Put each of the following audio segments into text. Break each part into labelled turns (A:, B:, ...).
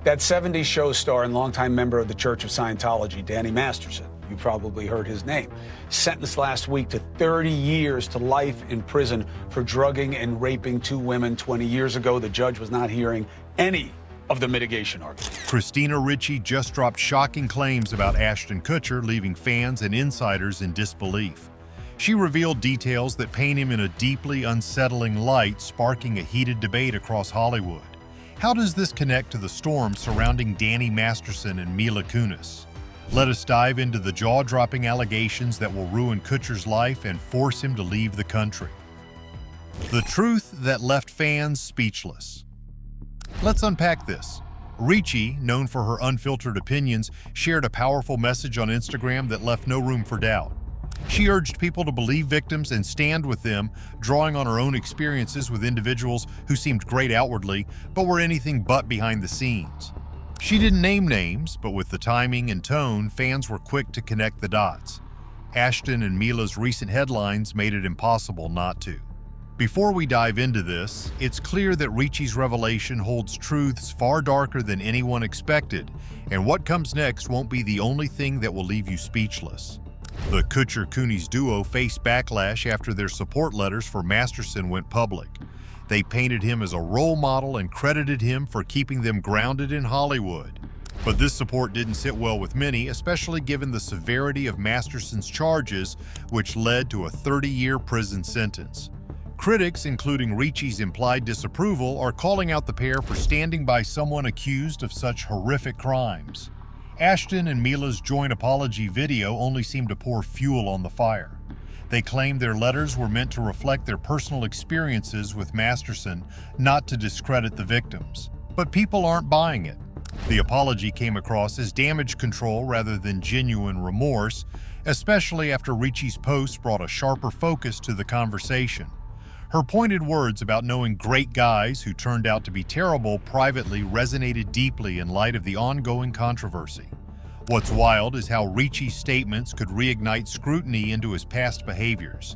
A: That 70s show star and longtime member of the Church of Scientology, Danny Masterson, you probably heard his name, sentenced last week to 30 years to life in prison for drugging and raping 2 women 20 years ago. The judge was not hearing any of the mitigation arguments.
B: Christina Ricci just dropped shocking claims about Ashton Kutcher, leaving fans and insiders in disbelief. She revealed details that paint him in a deeply unsettling light, sparking a heated debate across Hollywood. How does this connect to the storm surrounding Danny Masterson and Mila Kunis? Let us dive into the jaw-dropping allegations that will ruin Kutcher's life and force him to leave the country. The truth that left fans speechless. Let's unpack this. Ricci, known for her unfiltered opinions, shared a powerful message on Instagram that left no room for doubt. She urged people to believe victims and stand with them, drawing on her own experiences with individuals who seemed great outwardly, but were anything but behind the scenes. She didn't name names, but with the timing and tone, fans were quick to connect the dots. Ashton and Mila's recent headlines made it impossible not to. Before we dive into this, it's clear that Ricci's revelation holds truths far darker than anyone expected, and what comes next won't be the only thing that will leave you speechless. The Kutcher-Kunis duo faced backlash after their support letters for Masterson went public. They painted him as a role model and credited him for keeping them grounded in Hollywood. But this support didn't sit well with many, especially given the severity of Masterson's charges, which led to a 30-year prison sentence. Critics, including Ricci's implied disapproval, are calling out the pair for standing by someone accused of such horrific crimes. Ashton and Mila's joint apology video only seemed to pour fuel on the fire. They claimed their letters were meant to reflect their personal experiences with Masterson, not to discredit the victims. But people aren't buying it. The apology came across as damage control rather than genuine remorse, especially after Ricci's post brought a sharper focus to the conversation. Her pointed words about knowing great guys who turned out to be terrible privately resonated deeply in light of the ongoing controversy. What's wild is how Ricci's statements could reignite scrutiny into his past behaviors.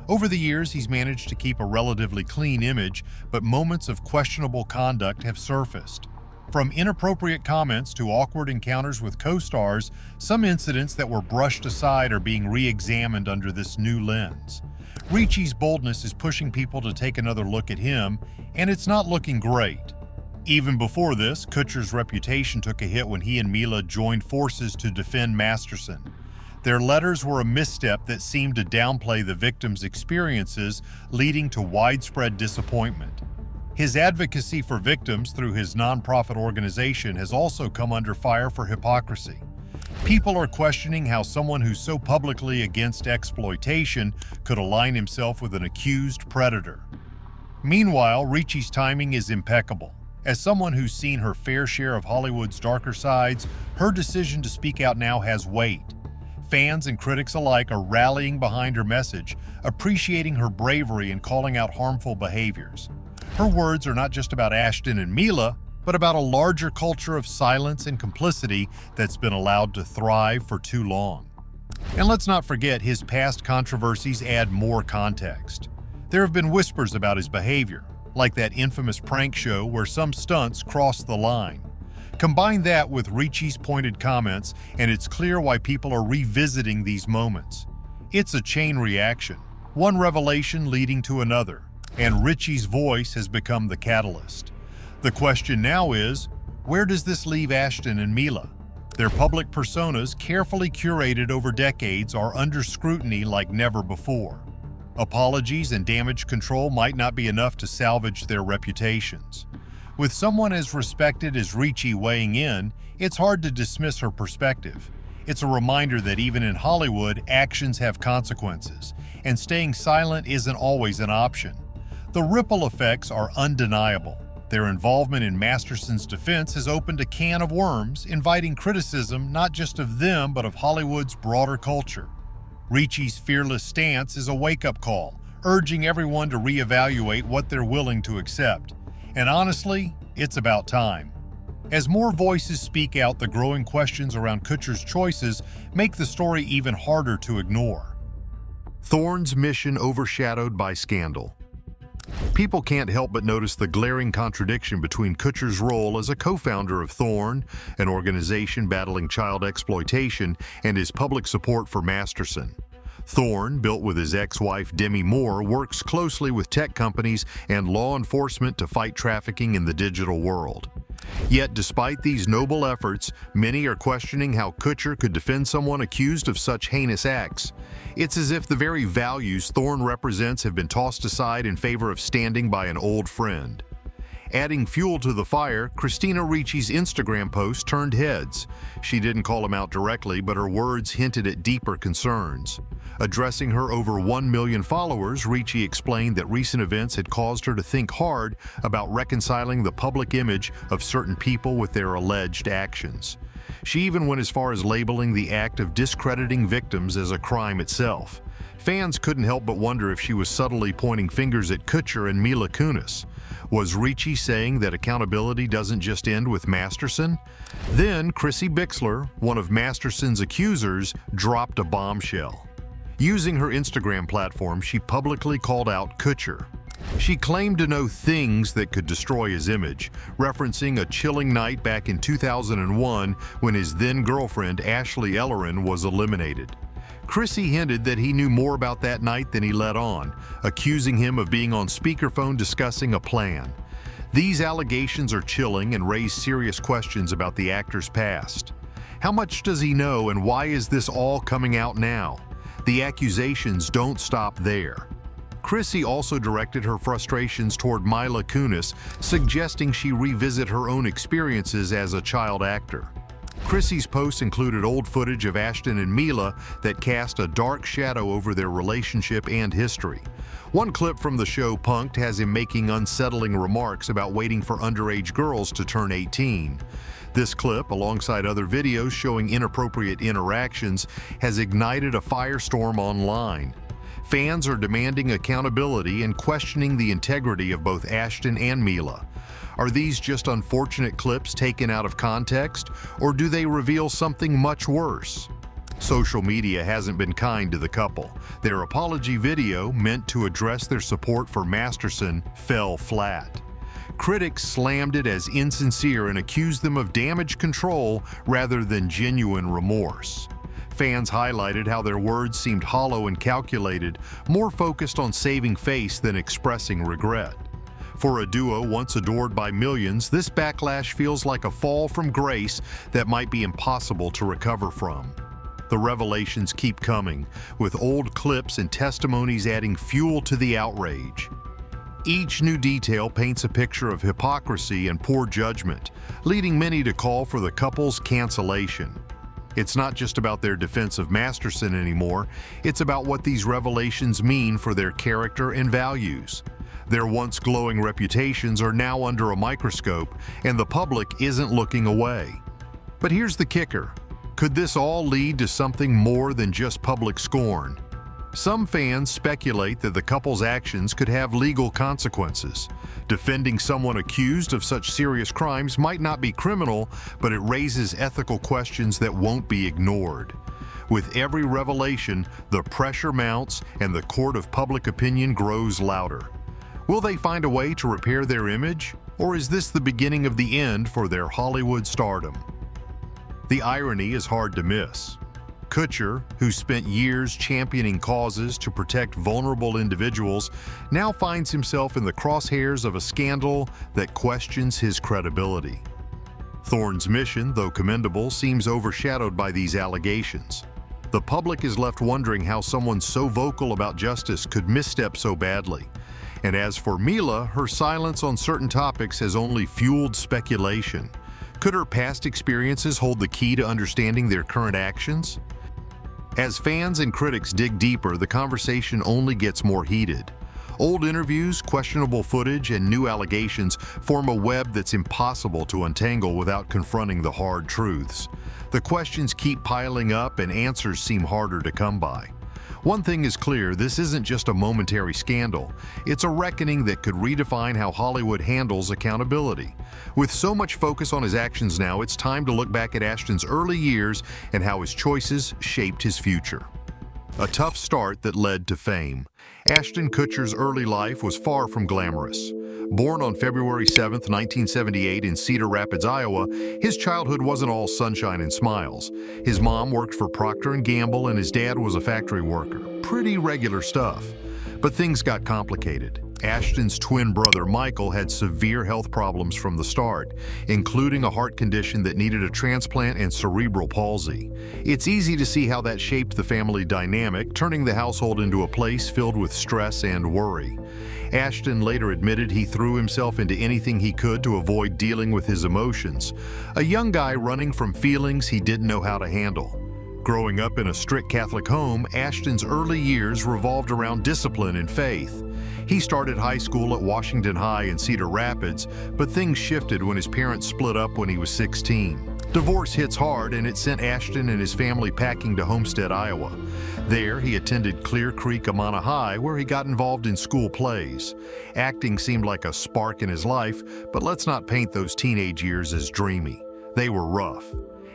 B: Over the years, he's managed to keep a relatively clean image, but moments of questionable conduct have surfaced. From inappropriate comments to awkward encounters with co-stars, some incidents that were brushed aside are being re-examined under this new lens. Ricci's boldness is pushing people to take another look at him, and it's not looking great. Even before this, Kutcher's reputation took a hit when he and Mila joined forces to defend Masterson. Their letters were a misstep that seemed to downplay the victims' experiences, leading to widespread disappointment. His advocacy for victims through his nonprofit organization has also come under fire for hypocrisy. People are questioning how someone who's so publicly against exploitation could align himself with an accused predator. Meanwhile, Ricci's timing is impeccable. As someone who's seen her fair share of Hollywood's darker sides, her decision to speak out now has weight. Fans and critics alike are rallying behind her message, appreciating her bravery and calling out harmful behaviors. Her words are not just about Ashton and Mila, but about a larger culture of silence and complicity that's been allowed to thrive for too long. And let's not forget, his past controversies add more context. There have been whispers about his behavior, like that infamous prank show where some stunts crossed the line. Combine that with Ricci's pointed comments, and it's clear why people are revisiting these moments. It's a chain reaction, one revelation leading to another, and Ricci's voice has become the catalyst. The question now is, where does this leave Ashton and Mila? Their public personas, carefully curated over decades, are under scrutiny like never before. Apologies and damage control might not be enough to salvage their reputations. With someone as respected as Ricci weighing in, it's hard to dismiss her perspective. It's a reminder that even in Hollywood, actions have consequences, and staying silent isn't always an option. The ripple effects are undeniable. Their involvement in Masterson's defense has opened a can of worms, inviting criticism not just of them but of Hollywood's broader culture. Ricci's fearless stance is a wake-up call, urging everyone to reevaluate what they're willing to accept. And honestly, it's about time. As more voices speak out, the growing questions around Kutcher's choices make the story even harder to ignore. Thorne's mission overshadowed by scandal. People can't help but notice the glaring contradiction between Kutcher's role as a co-founder of Thorn, an organization battling child exploitation, and his public support for Masterson. Thorn, built with his ex-wife Demi Moore, works closely with tech companies and law enforcement to fight trafficking in the digital world. Yet, despite these noble efforts, many are questioning how Kutcher could defend someone accused of such heinous acts. It's as if the very values Thorn represents have been tossed aside in favor of standing by an old friend. Adding fuel to the fire, Christina Ricci's Instagram post turned heads. She didn't call him out directly, but her words hinted at deeper concerns. Addressing her over 1 million followers, Ricci explained that recent events had caused her to think hard about reconciling the public image of certain people with their alleged actions. She even went as far as labeling the act of discrediting victims as a crime itself. Fans couldn't help but wonder if she was subtly pointing fingers at Kutcher and Mila Kunis. Was Ricci saying that accountability doesn't just end with Masterson? Then Chrissy Bixler, one of Masterson's accusers, dropped a bombshell. Using her Instagram platform, she publicly called out Kutcher. She claimed to know things that could destroy his image, referencing a chilling night back in 2001 when his then-girlfriend Ashley Ellerin was eliminated. Chrissy hinted that he knew more about that night than he let on, accusing him of being on speakerphone discussing a plan. These allegations are chilling and raise serious questions about the actor's past. How much does he know, and why is this all coming out now? The accusations don't stop there. Chrissy also directed her frustrations toward Mila Kunis, suggesting she revisit her own experiences as a child actor. Chrissy's posts included old footage of Ashton and Mila that cast a dark shadow over their relationship and history. One clip from the show Punk'd has him making unsettling remarks about waiting for underage girls to turn 18. This clip, alongside other videos showing inappropriate interactions, has ignited a firestorm online. Fans are demanding accountability and questioning the integrity of both Ashton and Mila. Are these just unfortunate clips taken out of context, or do they reveal something much worse? Social media hasn't been kind to the couple. Their apology video, meant to address their support for Masterson, fell flat. Critics slammed it as insincere and accused them of damage control rather than genuine remorse. Fans highlighted how their words seemed hollow and calculated, more focused on saving face than expressing regret. For a duo once adored by millions, this backlash feels like a fall from grace that might be impossible to recover from. The revelations keep coming, with old clips and testimonies adding fuel to the outrage. Each new detail paints a picture of hypocrisy and poor judgment, leading many to call for the couple's cancellation. It's not just about their defense of Masterson anymore, it's about what these revelations mean for their character and values. Their once glowing reputations are now under a microscope, and the public isn't looking away. But here's the kicker. Could this all lead to something more than just public scorn? Some fans speculate that the couple's actions could have legal consequences. Defending someone accused of such serious crimes might not be criminal, but it raises ethical questions that won't be ignored. With every revelation, the pressure mounts and the court of public opinion grows louder. Will they find a way to repair their image, or is this the beginning of the end for their Hollywood stardom? The irony is hard to miss. Kutcher, who spent years championing causes to protect vulnerable individuals, now finds himself in the crosshairs of a scandal that questions his credibility. Thorn's mission, though commendable, seems overshadowed by these allegations. The public is left wondering how someone so vocal about justice could misstep so badly. And as for Mila, her silence on certain topics has only fueled speculation. Could her past experiences hold the key to understanding their current actions? As fans and critics dig deeper, the conversation only gets more heated. Old interviews, questionable footage, and new allegations form a web that's impossible to untangle without confronting the hard truths. The questions keep piling up and answers seem harder to come by. One thing is clear, this isn't just a momentary scandal. It's a reckoning that could redefine how Hollywood handles accountability. With so much focus on his actions now, it's time to look back at Ashton's early years and how his choices shaped his future. A tough start that led to fame. Ashton Kutcher's early life was far from glamorous. Born on February 7, 1978 in Cedar Rapids, Iowa, his childhood wasn't all sunshine and smiles. His mom worked for Procter & Gamble and his dad was a factory worker. Pretty regular stuff. But things got complicated. Ashton's twin brother, Michael, had severe health problems from the start, including a heart condition that needed a transplant and cerebral palsy. It's easy to see how that shaped the family dynamic, turning the household into a place filled with stress and worry. Ashton later admitted he threw himself into anything he could to avoid dealing with his emotions, a young guy running from feelings he didn't know how to handle. Growing up in a strict Catholic home, Ashton's early years revolved around discipline and faith. He started high school at Washington High in Cedar Rapids, but things shifted when his parents split up when he was 16. Divorce hits hard, and it sent Ashton and his family packing to Homestead, Iowa. There, he attended Clear Creek Amana High, where he got involved in school plays. Acting seemed like a spark in his life, but let's not paint those teenage years as dreamy. They were rough.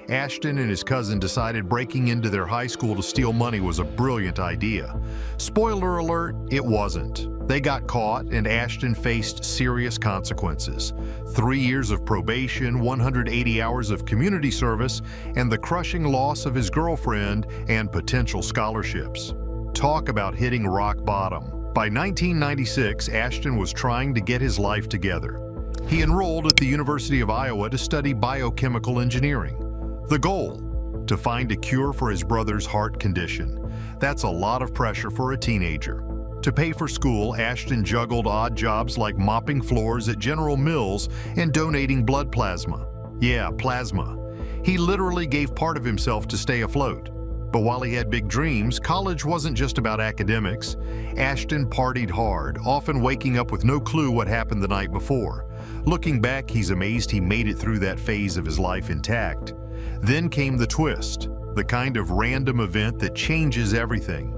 B: Ashton and his cousin decided breaking into their high school to steal money was a brilliant idea. Spoiler alert, it wasn't. They got caught, and Ashton faced serious consequences. 3 years of probation, 180 hours of community service, and the crushing loss of his girlfriend and potential scholarships. Talk about hitting rock bottom. By 1996, Ashton was trying to get his life together. He enrolled at the University of Iowa to study biochemical engineering. The goal? To find a cure for his brother's heart condition. That's a lot of pressure for a teenager. To pay for school, Ashton juggled odd jobs like mopping floors at General Mills and donating blood plasma. Yeah, plasma. He literally gave part of himself to stay afloat. But while he had big dreams, college wasn't just about academics. Ashton partied hard, often waking up with no clue what happened the night before. Looking back, he's amazed he made it through that phase of his life intact. Then came the twist, the kind of random event that changes everything.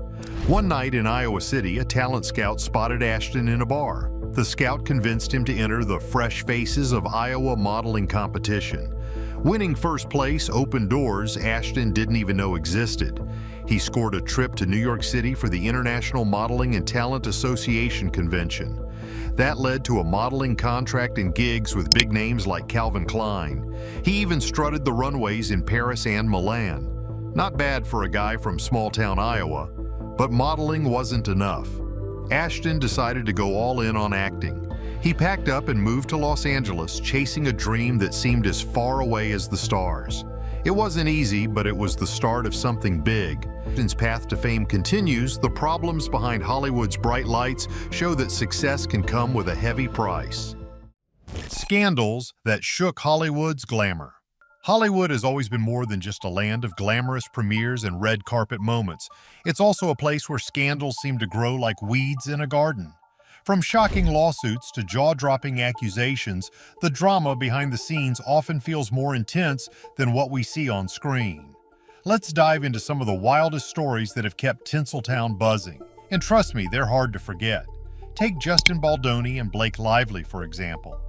B: One night in Iowa City, a talent scout spotted Ashton in a bar. The scout convinced him to enter the Fresh Faces of Iowa modeling competition. Winning first place opened doors Ashton didn't even know existed. He scored a trip to New York City for the International Modeling and Talent Association convention. That led to a modeling contract and gigs with big names like Calvin Klein. He even strutted the runways in Paris and Milan. Not bad for a guy from small-town Iowa, but modeling wasn't enough. Ashton decided to go all in on acting. He packed up and moved to Los Angeles, chasing a dream that seemed as far away as the stars. It wasn't easy, but it was the start of something big. Ashton's path to fame continues. The problems behind Hollywood's bright lights show that success can come with a heavy price. Scandals that shook Hollywood's glamour. Hollywood has always been more than just a land of glamorous premieres and red carpet moments. It's also a place where scandals seem to grow like weeds in a garden. From shocking lawsuits to jaw-dropping accusations, the drama behind the scenes often feels more intense than what we see on screen. Let's dive into some of the wildest stories that have kept Tinseltown buzzing. And trust me, they're hard to forget. Take Justin Baldoni and Blake Lively, for example.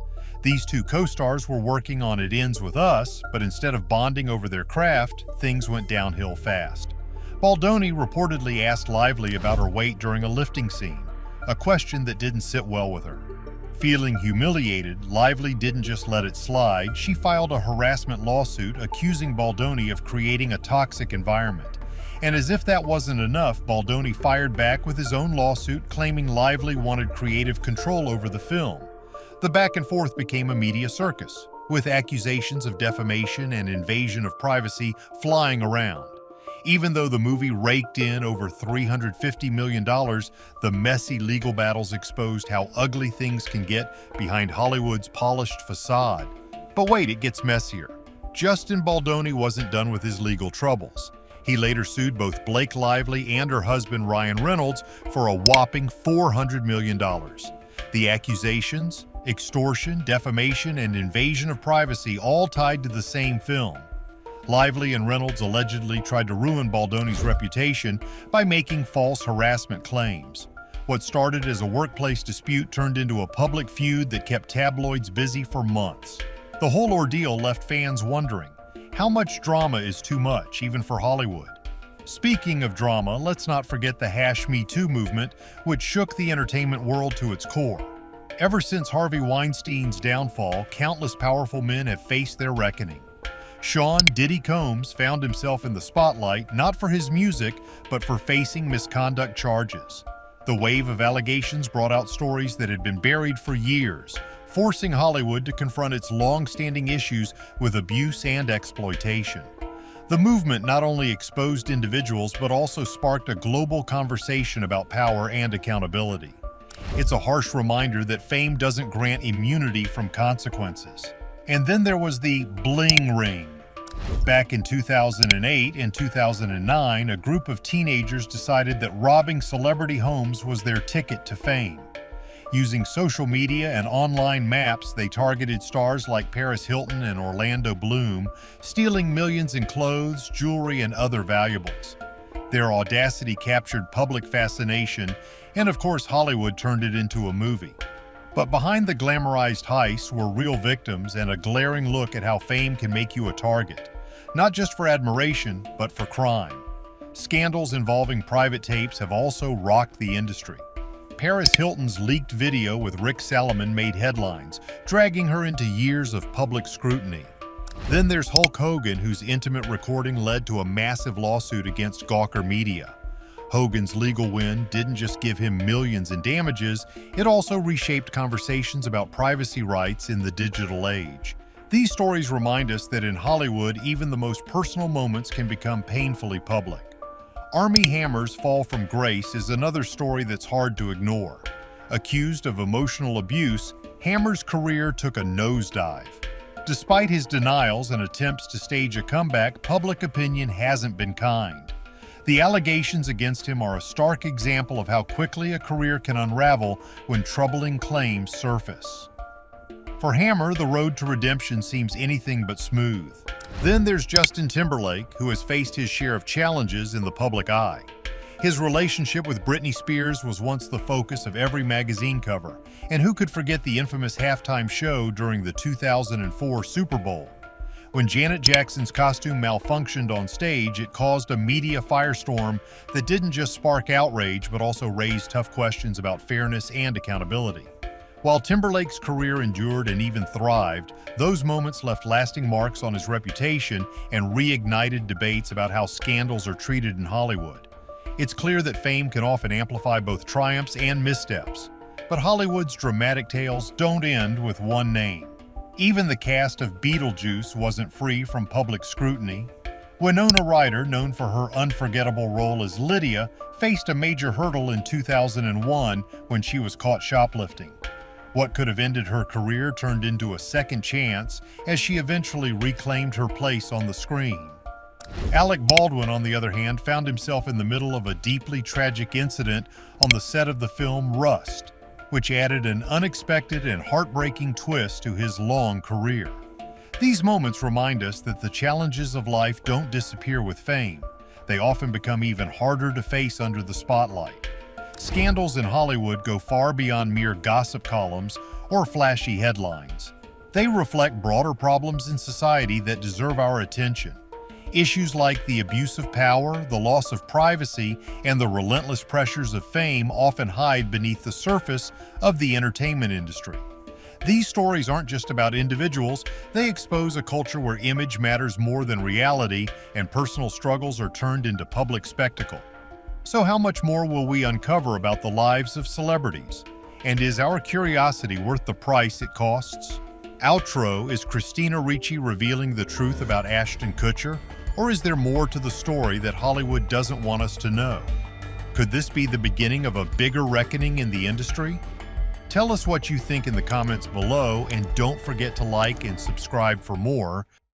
B: These two co-stars were working on It Ends With Us, but instead of bonding over their craft, things went downhill fast. Baldoni reportedly asked Lively about her weight during a lifting scene, a question that didn't sit well with her. Feeling humiliated, Lively didn't just let it slide. She filed a harassment lawsuit accusing Baldoni of creating a toxic environment. And as if that wasn't enough, Baldoni fired back with his own lawsuit claiming Lively wanted creative control over the film. The back and forth became a media circus, with accusations of defamation and invasion of privacy flying around. Even though the movie raked in over $350 million, the messy legal battles exposed how ugly things can get behind Hollywood's polished facade. But wait, it gets messier. Justin Baldoni wasn't done with his legal troubles. He later sued both Blake Lively and her husband Ryan Reynolds for a whopping $400 million. The accusations, extortion, defamation, and invasion of privacy all tied to the same film. Lively and Reynolds allegedly tried to ruin Baldoni's reputation by making false harassment claims. What started as a workplace dispute turned into a public feud that kept tabloids busy for months. The whole ordeal left fans wondering, how much drama is too much, even for Hollywood? Speaking of drama, let's not forget the #Me Too movement, which shook the entertainment world to its core. Ever since Harvey Weinstein's downfall, countless powerful men have faced their reckoning. Sean "Diddy" Combs found himself in the spotlight not for his music, but for facing misconduct charges. The wave of allegations brought out stories that had been buried for years, forcing Hollywood to confront its long-standing issues with abuse and exploitation. The movement not only exposed individuals, but also sparked a global conversation about power and accountability. It's a harsh reminder that fame doesn't grant immunity from consequences. And then there was the bling ring. Back in 2008 and 2009, a group of teenagers decided that robbing celebrity homes was their ticket to fame. Using social media and online maps, they targeted stars like Paris Hilton and Orlando Bloom, stealing millions in clothes, jewelry, and other valuables. Their audacity captured public fascination, and of course Hollywood turned it into a movie. But behind the glamorized heists were real victims and a glaring look at how fame can make you a target, not just for admiration, but for crime. Scandals involving private tapes have also rocked the industry. Paris Hilton's leaked video with Rick Salomon made headlines, dragging her into years of public scrutiny. Then there's Hulk Hogan, whose intimate recording led to a massive lawsuit against Gawker Media. Hogan's legal win didn't just give him millions in damages, it also reshaped conversations about privacy rights in the digital age. These stories remind us that in Hollywood, even the most personal moments can become painfully public. Armie Hammer's fall from grace is another story that's hard to ignore. Accused of emotional abuse, Hammer's career took a nosedive. Despite his denials and attempts to stage a comeback, public opinion hasn't been kind. The allegations against him are a stark example of how quickly a career can unravel when troubling claims surface. For Hammer, the road to redemption seems anything but smooth. Then there's Justin Timberlake, who has faced his share of challenges in the public eye. His relationship with Britney Spears was once the focus of every magazine cover, and who could forget the infamous halftime show during the 2004 Super Bowl? When Janet Jackson's costume malfunctioned on stage, it caused a media firestorm that didn't just spark outrage, but also raised tough questions about fairness and accountability. While Timberlake's career endured and even thrived, those moments left lasting marks on his reputation and reignited debates about how scandals are treated in Hollywood. It's clear that fame can often amplify both triumphs and missteps, but Hollywood's dramatic tales don't end with one name. Even the cast of Beetlejuice wasn't free from public scrutiny. Winona Ryder, known for her unforgettable role as Lydia, faced a major hurdle in 2001 when she was caught shoplifting. What could have ended her career turned into a second chance as she eventually reclaimed her place on the screen. Alec Baldwin, on the other hand, found himself in the middle of a deeply tragic incident on the set of the film Rust, which added an unexpected and heartbreaking twist to his long career. These moments remind us that the challenges of life don't disappear with fame. They often become even harder to face under the spotlight. Scandals in Hollywood go far beyond mere gossip columns or flashy headlines. They reflect broader problems in society that deserve our attention. Issues like the abuse of power, the loss of privacy, and the relentless pressures of fame often hide beneath the surface of the entertainment industry. These stories aren't just about individuals, they expose a culture where image matters more than reality and personal struggles are turned into public spectacle. So how much more will we uncover about the lives of celebrities? And is our curiosity worth the price it costs? Outro, is Christina Ricci revealing the truth about Ashton Kutcher? Or is there more to the story that Hollywood doesn't want us to know? Could this be the beginning of a bigger reckoning in the industry? Tell us what you think in the comments below, and don't forget to like and subscribe for more.